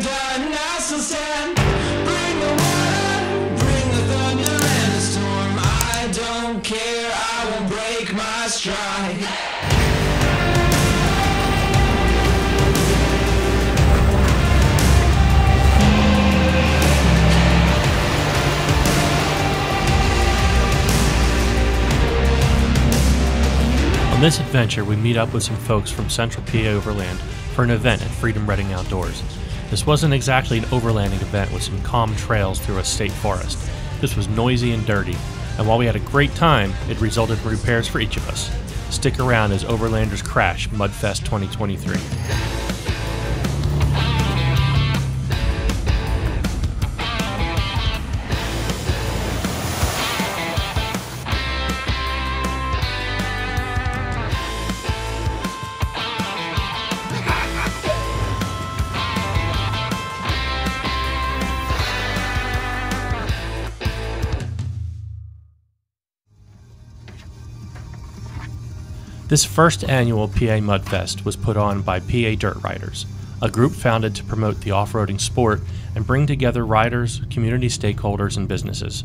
done, I still stand. Bring the water, bring the thunder and the storm. I don't care, I won't break my stride. On this adventure, we meet up with some folks from Central PA Overland for an event at Freedom Reading Outdoors. This wasn't exactly an overlanding event with some calm trails through a state forest. This was noisy and dirty, and while we had a great time, it resulted in repairs for each of us. Stick around as Overlanders crash Muddfest 2023. This first annual PA Muddfest was put on by PA Dirtriders, a group founded to promote the off-roading sport and bring together riders, community stakeholders, and businesses.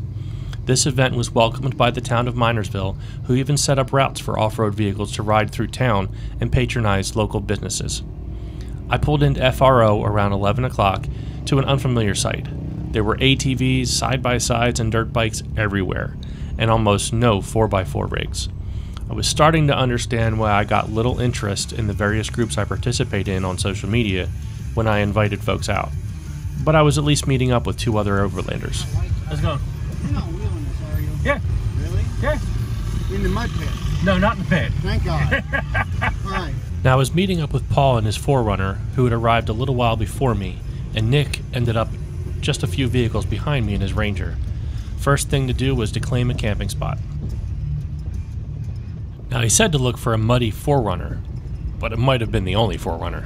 This event was welcomed by the town of Minersville, who even set up routes for off-road vehicles to ride through town and patronize local businesses. I pulled into FRO around 11 o'clock to an unfamiliar sight. There were ATVs, side-by-sides, and dirt bikes everywhere, and almost no 4x4 rigs. I was starting to understand why I got little interest in the various groups I participate in on social media when I invited folks out. But I was at least meeting up with two other Overlanders. Let's go. You're not wheeling this, are you? Yeah. Really? Yeah. In the mud pit? No, not in the pit. Thank God. All right. Now I was meeting up with Paul and his 4Runner, who had arrived a little while before me, and Nick ended up just a few vehicles behind me in his Ranger. First thing to do was to claim a camping spot. Now he said to look for a muddy 4Runner, but it might have been the only 4Runner.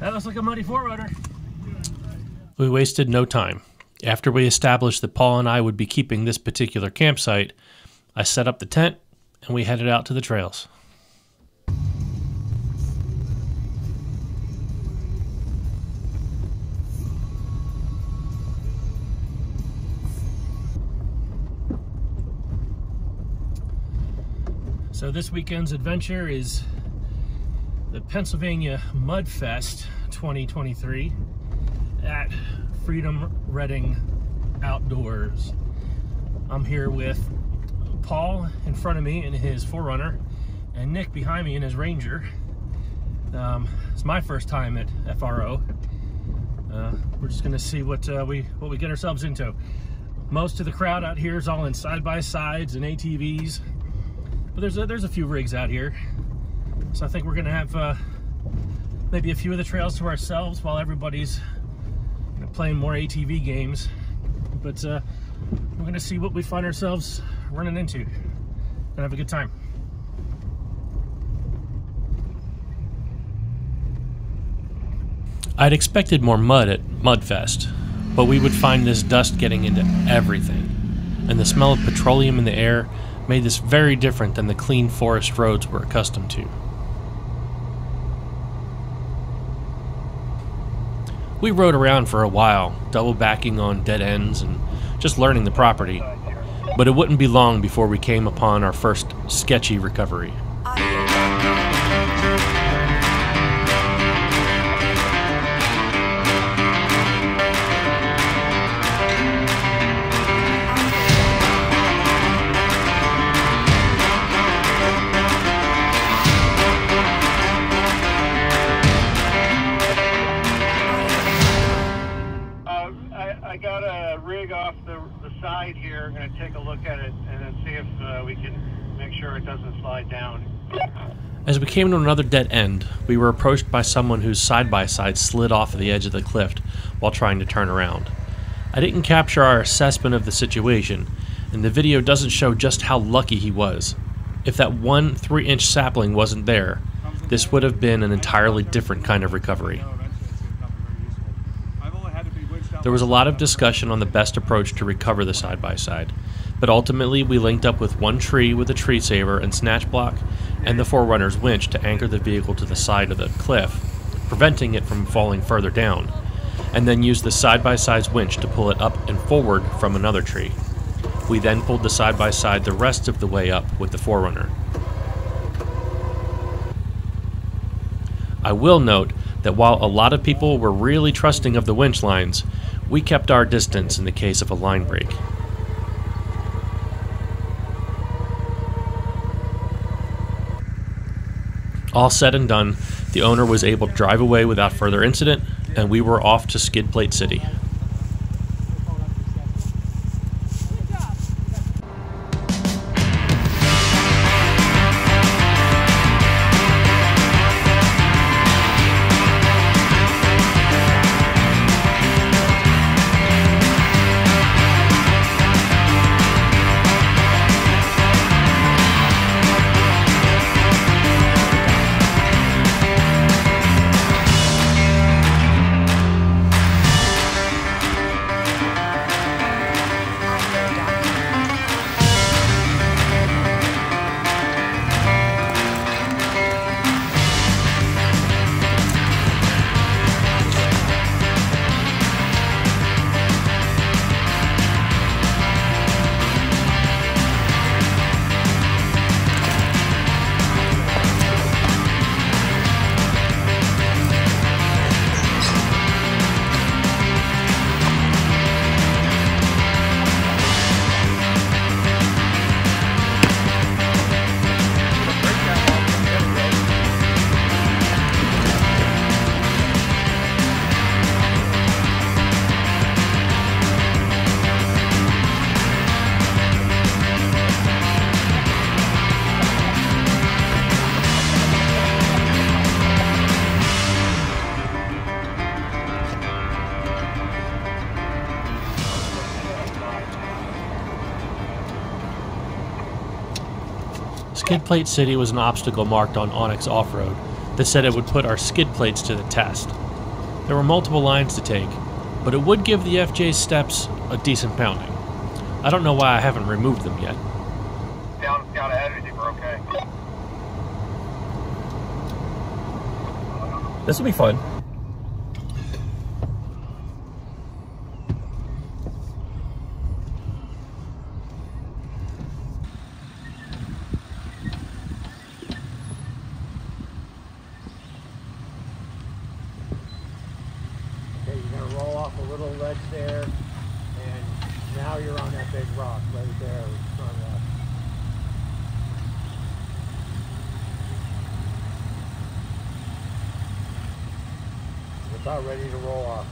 That looks like a muddy 4-runner. We wasted no time. After we established that Paul and I would be keeping this particular campsite, I set up the tent and we headed out to the trails. So this weekend's adventure is the Pennsylvania Muddfest 2023 at Freedom Reading Outdoors. I'm here with Paul in front of me in his 4Runner and Nick behind me in his Ranger. It's my first time at FRO. We're just gonna see what we get ourselves into. Most of the crowd out here is all in side-by-sides and ATVs. But there's a few rigs out here, so I think we're gonna have maybe a few of the trails to ourselves while everybody's playing more ATV games. But we're gonna see what we find ourselves running into and have a good time. I'd expected more mud at Muddfest, but we would find this dust getting into everything, and the smell of petroleum in the air made this very different than the clean forest roads we're accustomed to. We rode around for a while, double backing on dead ends and just learning the property, but it wouldn't be long before we came upon our first sketchy recovery. I got a rig off the side here. I'm going to take a look at it and then see if we can make sure it doesn't slide down. As we came to another dead end, we were approached by someone whose side-by-side slid off of the edge of the cliff while trying to turn around. I didn't capture our assessment of the situation, and the video doesn't show just how lucky he was. If that one 3-inch sapling wasn't there, this would have been an entirely different kind of recovery. There was a lot of discussion on the best approach to recover the side-by-side, but ultimately we linked up with one tree with a tree saver and snatch block and the 4Runner's winch to anchor the vehicle to the side of the cliff preventing it from falling further down, and then used the side-by-side winch to pull it up and forward from another tree. We then pulled the side-by-side the rest of the way up with the Forerunner. I will note that while a lot of people were really trusting of the winch lines, we kept our distance in the case of a line break. All said and done, the owner was able to drive away without further incident, and we were off to Skid Plate City. Skid Plate City was an obstacle marked on Onyx Off-Road that said it would put our skid plates to the test. There were multiple lines to take, but it would give the FJ's steps a decent pounding. I don't know why I haven't removed them yet. Down ahead, I think we're okay. This will be fun. Okay, you're gonna roll off a little ledge there, and now you're on that big rock right there. Front left. You're about ready to roll off.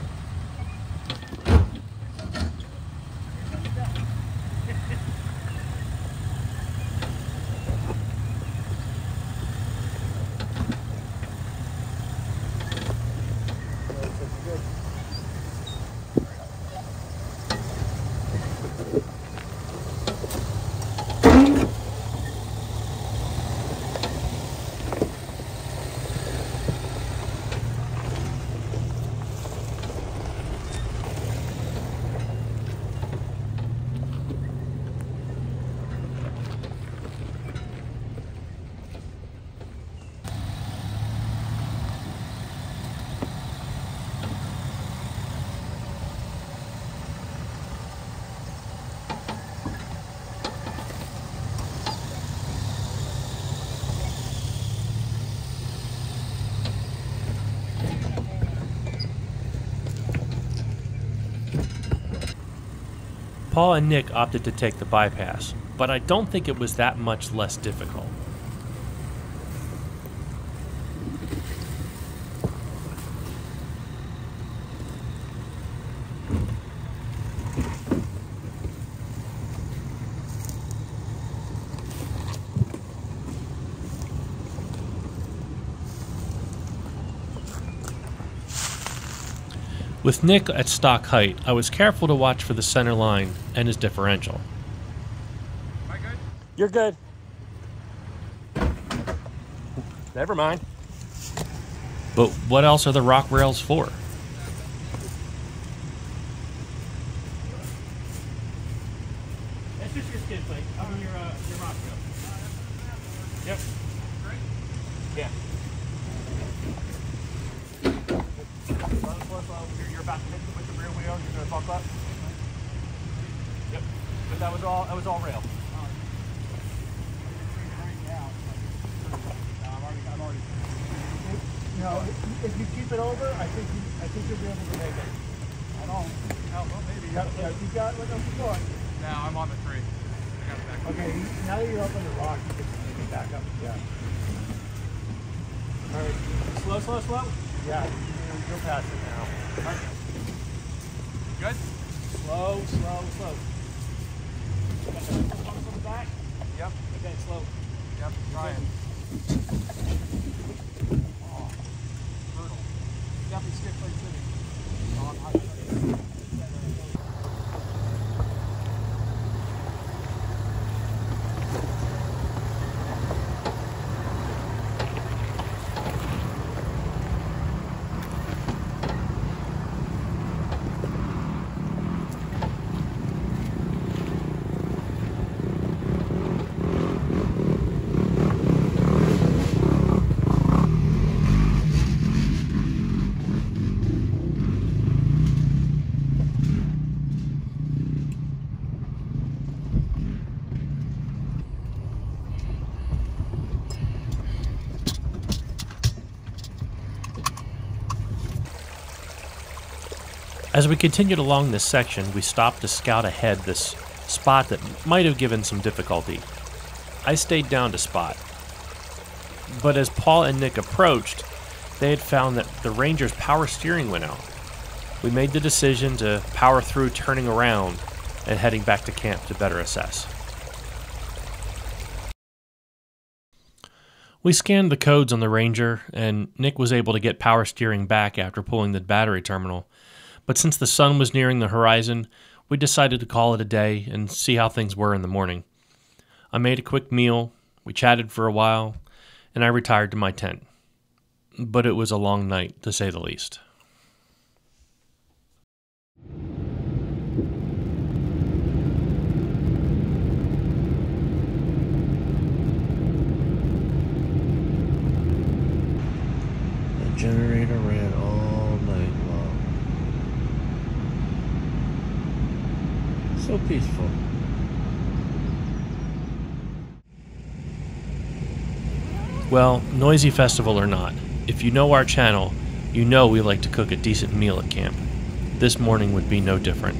Paul and Nick opted to take the bypass, but I don't think it was that much less difficult. With Nick at stock height, I was careful to watch for the center line and his differential. Am I good? You're good. Never mind. But what else are the rock rails for? That's just your skid plate. I mean your rock rail. Yep. Yeah. slow, slow. You're about to hit with the rear wheel. You're going to buckle up. Yep. But that was all rail. No, if you keep it over, I think you'll be able to make it. I don't. Oh, well, maybe. Yeah, you got like a foot. No, I'm on the 3. I got it back. Okay, now that you're up on the rock, you can back up. Yeah. All right. Slow, slow, slow. Yeah, you'll pass it now. All right. Good. Slow, slow, slow. Got the bumps on the back. Yep. Okay, slow. Yep. Trying. Oh, brutal. Definitely stick like city. Oh, I'm hot. As we continued along this section, we stopped to scout ahead this spot that might have given some difficulty. I stayed down to spot. But as Paul and Nick approached, they had found that the Ranger's power steering went out. We made the decision to power through turning around and heading back to camp to better assess. We scanned the codes on the Ranger, and Nick was able to get power steering back after pulling the battery terminal. But since the sun was nearing the horizon, we decided to call it a day and see how things were in the morning. I made a quick meal, we chatted for a while, and I retired to my tent. But it was a long night, to say the least. The generator ran all night long. So peaceful. Well, noisy festival or not, if you know our channel, you know we like to cook a decent meal at camp. This morning would be no different.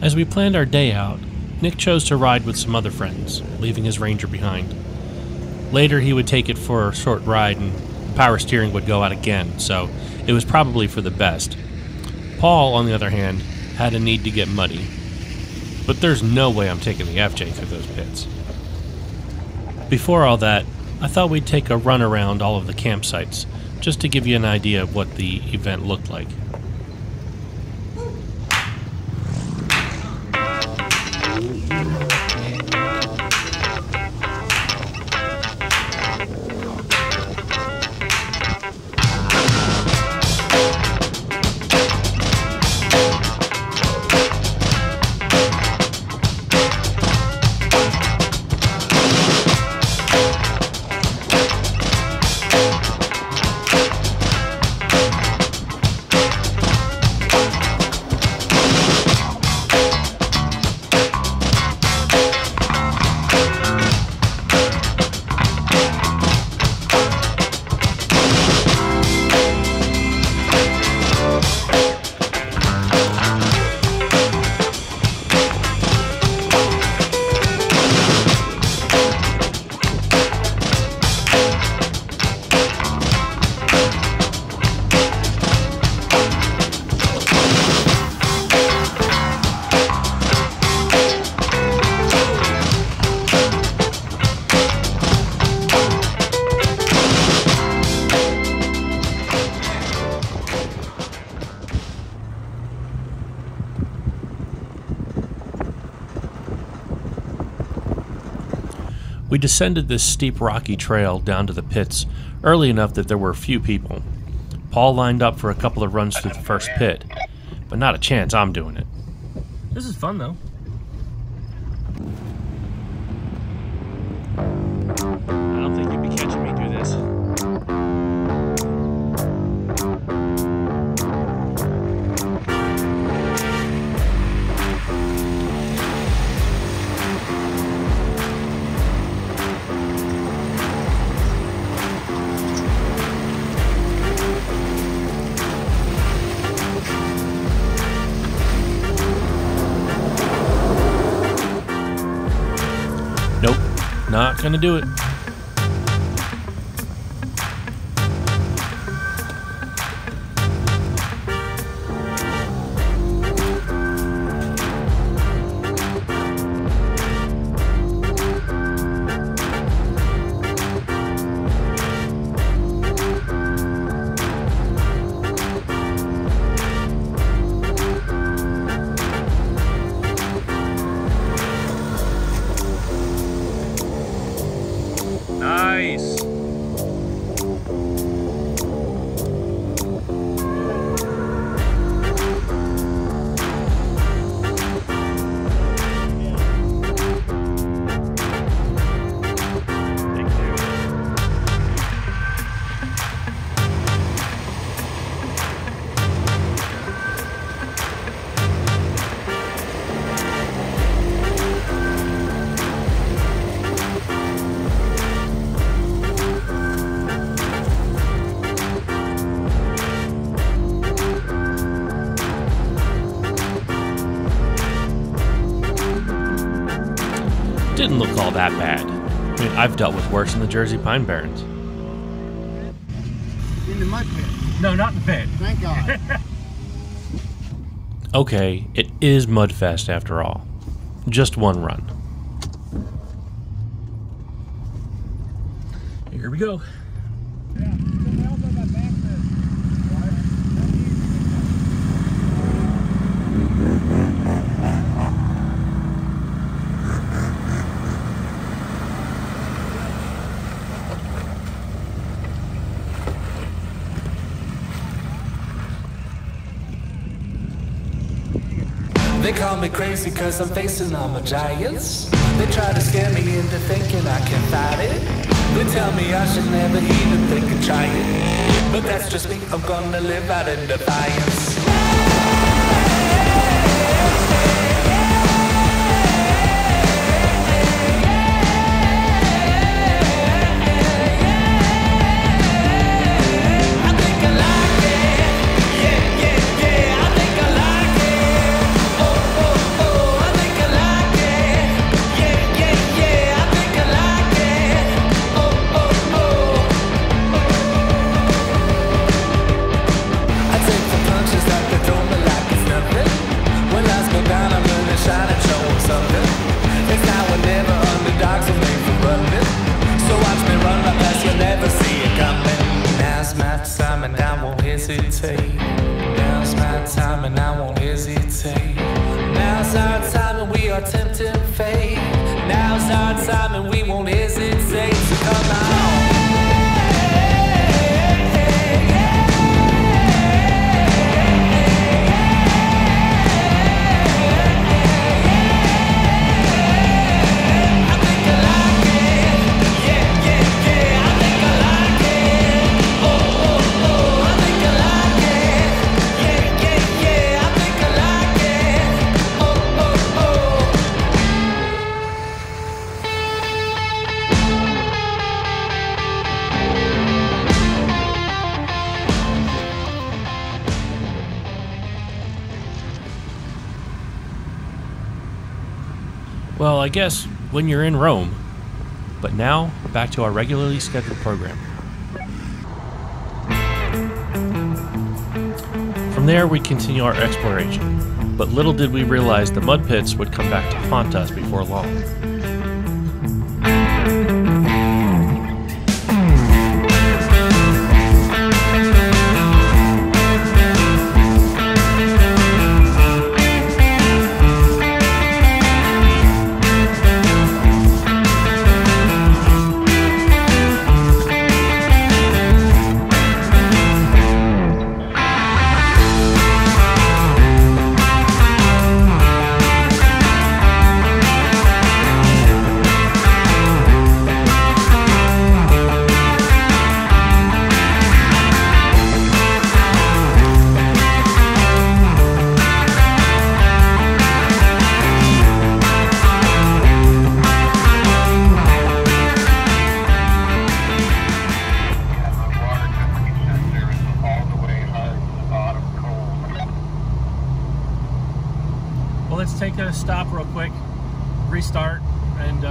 As we planned our day out, Nick chose to ride with some other friends, leaving his Ranger behind. Later, he would take it for a short ride and power steering would go out again, so it was probably for the best. Paul, on the other hand, had a need to get muddy. But there's no way I'm taking the FJ through those pits. Before all that, I thought we'd take a run around all of the campsites, just to give you an idea of what the event looked like. We descended this steep rocky trail down to the pits early enough that there were few people. Paul lined up for a couple of runs through the first pit, but not a chance I'm doing it. This is fun though. I don't think you'd be catching me through this. Nope, not gonna do it. Nice. Didn't look all that bad. I mean, I've dealt with worse in the Jersey Pine Barrens. In the mud pit. No, not in the pit. Thank God. Okay, it is Mudfest after all. Just one run. Here we go. They call me crazy cause I'm facing all my giants. They try to scare me into thinking I can fight it. They tell me I should never even think of trying. But that's just me, I'm gonna live out in defiance. Well, I guess when you're in Rome. But now, back to our regularly scheduled program. From there, we continue our exploration, but little did we realize the mud pits would come back to haunt us before long. Take a stop real quick, restart, and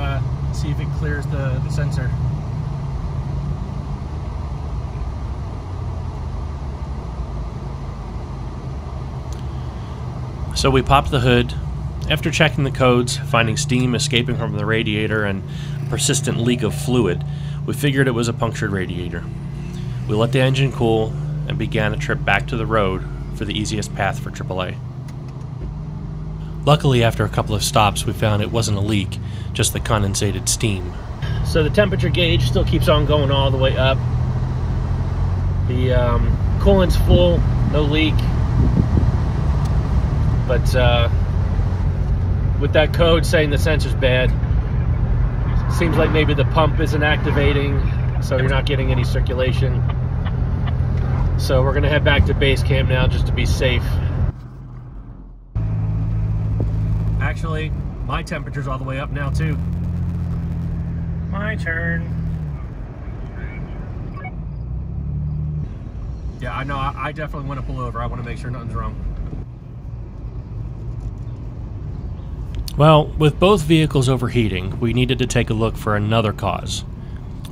see if it clears the sensor. So we popped the hood. After checking the codes, finding steam escaping from the radiator and a persistent leak of fluid, we figured it was a punctured radiator. We let the engine cool and began a trip back to the road for the easiest path for AAA. Luckily, after a couple of stops, we found it wasn't a leak, just the condensated steam. So the temperature gauge still keeps on going all the way up. The coolant's full, no leak. But with that code saying the sensor's bad, seems like maybe the pump isn't activating, so you're not getting any circulation. So we're gonna head back to base camp now just to be safe. Actually, my temperature's all the way up now too. My turn. Yeah, I know, I definitely want to pull over. I want to make sure nothing's wrong. Well, with both vehicles overheating, we needed to take a look for another cause.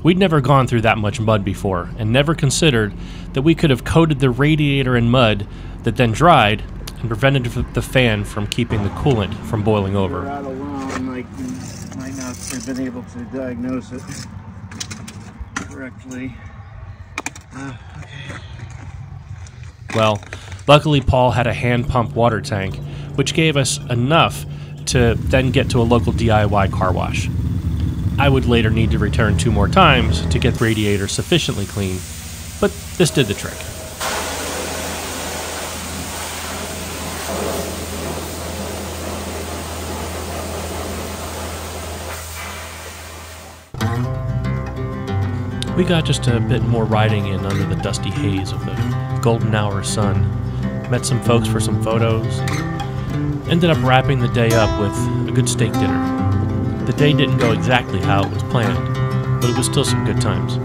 We'd never gone through that much mud before, and never considered that we could have coated the radiator in mud that then dried and prevented the fan from keeping the coolant from boiling over. That alone, like, might not have been able to diagnose it correctly. Okay. Well, luckily Paul had a hand pump water tank, which gave us enough to then get to a local DIY car wash. I would later need to return 2 more times to get the radiator sufficiently clean, but this did the trick. We got just a bit more riding in under the dusty haze of the golden hour sun, met some folks for some photos, ended up wrapping the day up with a good steak dinner. The day didn't go exactly how it was planned, but it was still some good times.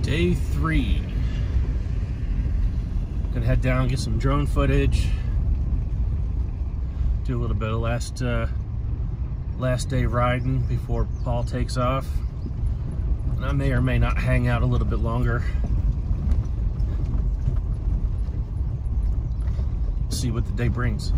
Day 3. Gonna head down, get some drone footage, do a little bit of last day riding before Paul takes off. And I may or may not hang out a little bit longer. See what the day brings.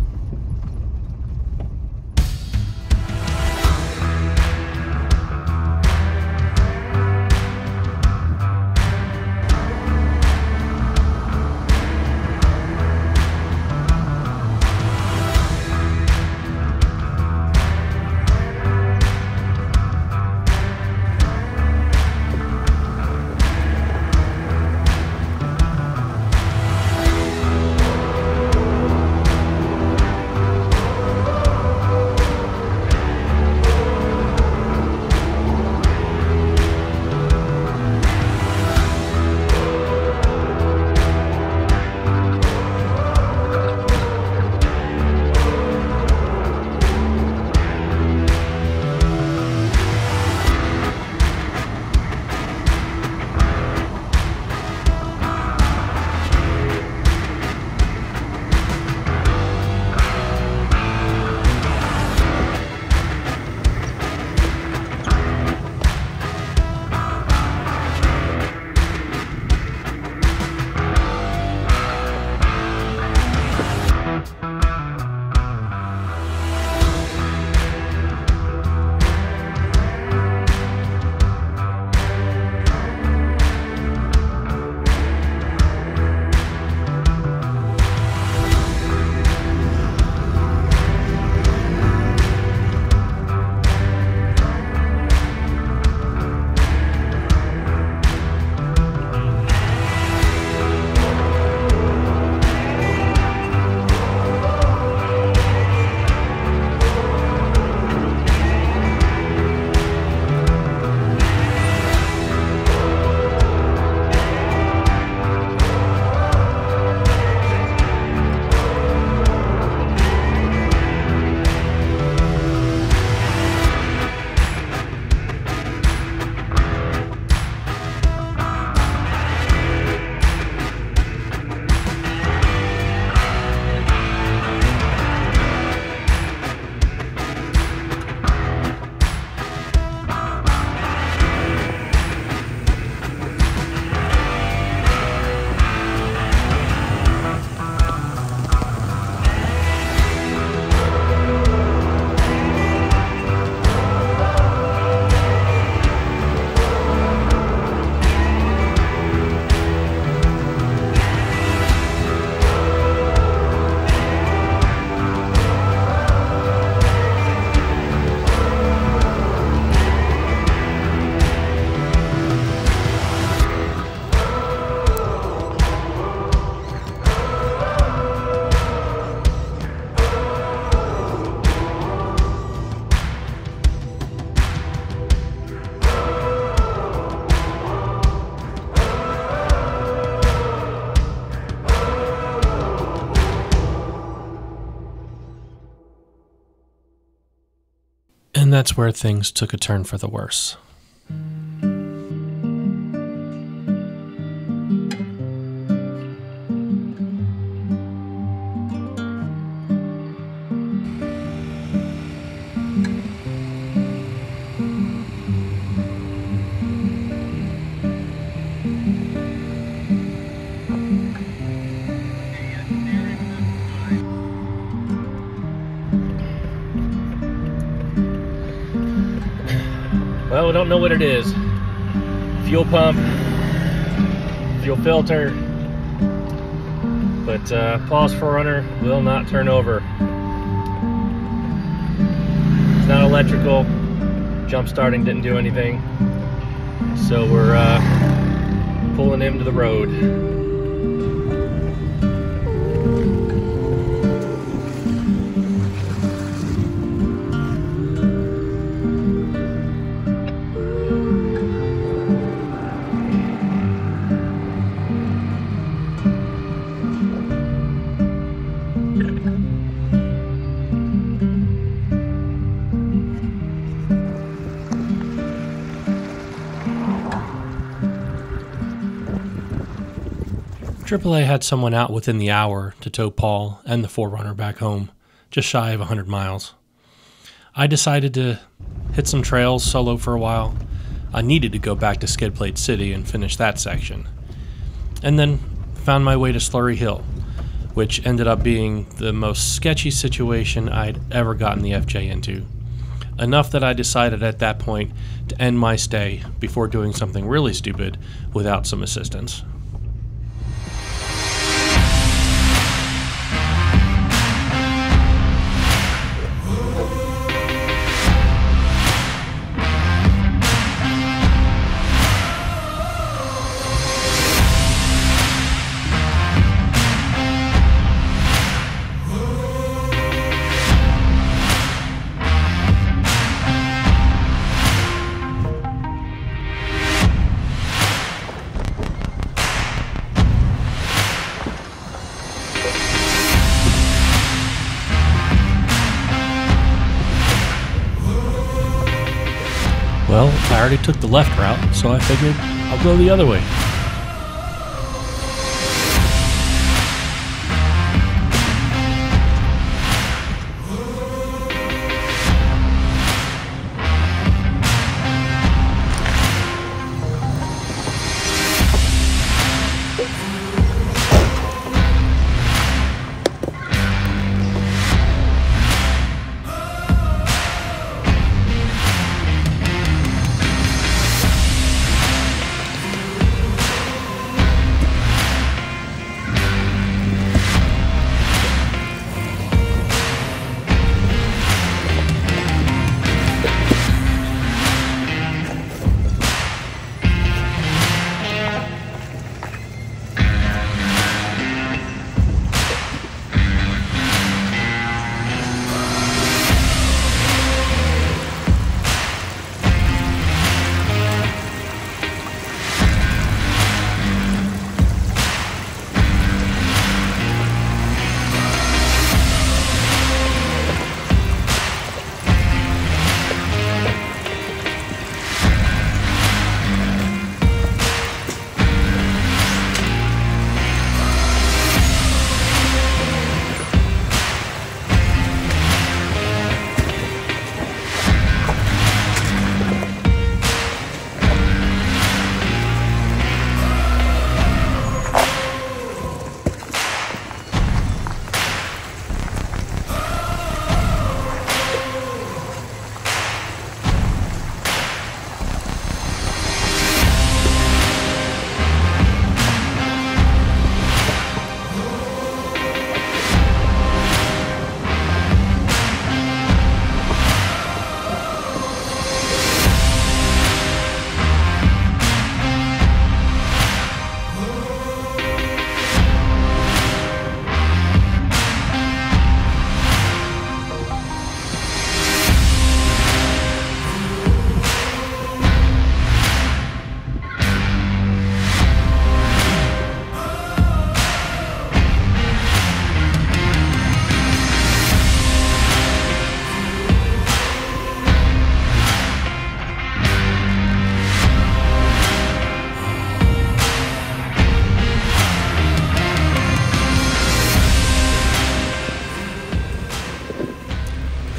And that's where things took a turn for the worse. Well, we don't know what it is. Fuel pump, fuel filter, but Paul's 4Runner will not turn over. It's not electrical. Jump starting didn't do anything. So we're pulling him to the road. AAA had someone out within the hour to tow Paul and the 4Runner back home, just shy of 100 miles. I decided to hit some trails solo for a while. I needed to go back to Skid Plate City and finish that section. And then found my way to Slurry Hill, which ended up being the most sketchy situation I'd ever gotten the FJ into. Enough that I decided at that point to end my stay before doing something really stupid without some assistance. Well, I already took the left route, so I figured I'll go the other way.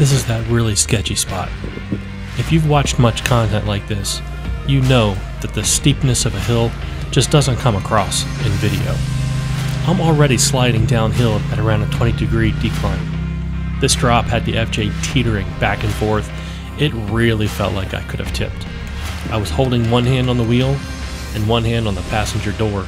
This is that really sketchy spot. If you've watched much content like this, you know that the steepness of a hill just doesn't come across in video. I'm already sliding downhill at around a 20-degree decline. This drop had the FJ teetering back and forth. It really felt like I could have tipped. I was holding one hand on the wheel and one hand on the passenger door.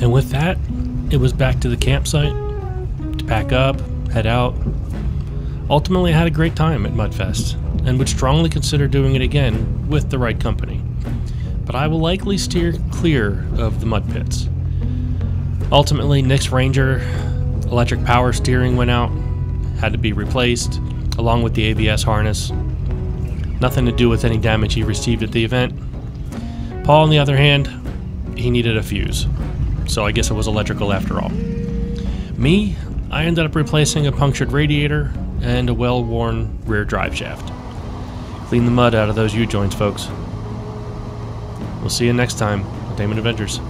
And with that, it was back to the campsite to pack up, head out. Ultimately, I had a great time at Muddfest and would strongly consider doing it again with the right company. But I will likely steer clear of the mud pits. Ultimately, Nick's Ranger electric power steering went out, had to be replaced, along with the ABS harness. Nothing to do with any damage he received at the event. Paul, on the other hand, he needed a fuse, so I guess it was electrical after all. Me, I ended up replacing a punctured radiator and a well-worn rear drive shaft. Clean the mud out of those U-joints, folks. We'll see you next time on Daemon Adventures.